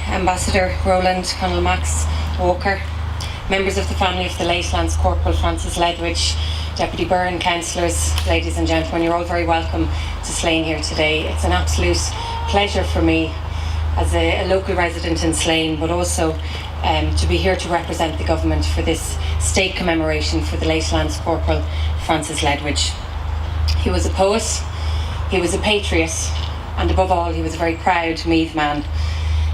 Ambassador Roland Colonel Max Walker, members of the family of the late Lance Corporal Francis Ledwidge, Deputy Byrne, councillors, ladies and gentlemen, you're all very welcome to Slane here today. It's an absolute pleasure for me as a local resident in Slane, but also to be here to represent the government for this state commemoration for the late Lance Corporal Francis Ledwidge. He was a poet, he was a patriot, and above all he was a very proud Meath man.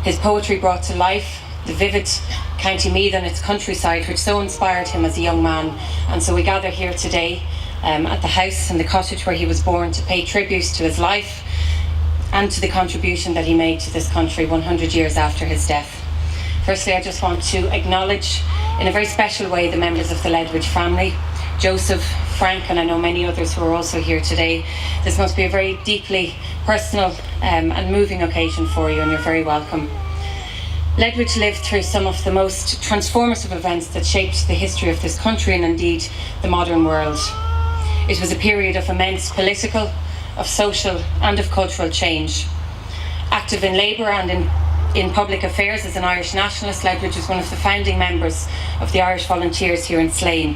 His poetry brought to life the vivid County Meath and its countryside, which so inspired him as a young man. And so we gather here today at the house and the cottage where he was born to pay tribute to his life and to the contribution that he made to this country 100 years after his death. Firstly, I just want to acknowledge in a very special way the members of the Ledwidge family, Joseph, Frank, and I know many others who are also here today. This must be a very deeply personal and moving occasion for you, and you're very welcome. Ledwidge lived through some of the most transformative events that shaped the history of this country and indeed the modern world. It was a period of immense political, of social and of cultural change. Active in labour and in public affairs as an Irish nationalist, Ledwidge was one of the founding members of the Irish Volunteers here in Slane.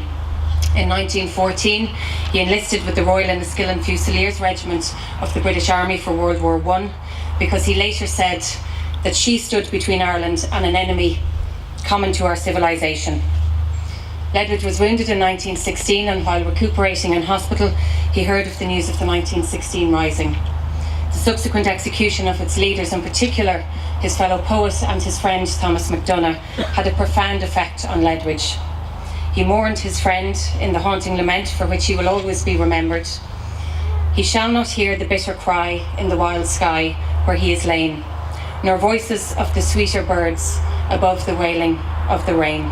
In 1914, he enlisted with the Royal Enniskillen Fusiliers Regiment of the British Army for World War I, because he later said that she stood between Ireland and an enemy common to our civilization. Ledwidge was wounded in 1916, and while recuperating in hospital, he heard of the news of the 1916 Rising. The subsequent execution of its leaders, in particular his fellow poet and his friend Thomas MacDonagh, had a profound effect on Ledwidge. He mourned his friend in the haunting lament for which he will always be remembered. He shall not hear the bitter cry in the wild sky where he is lain, nor voices of the sweeter birds above the wailing of the rain.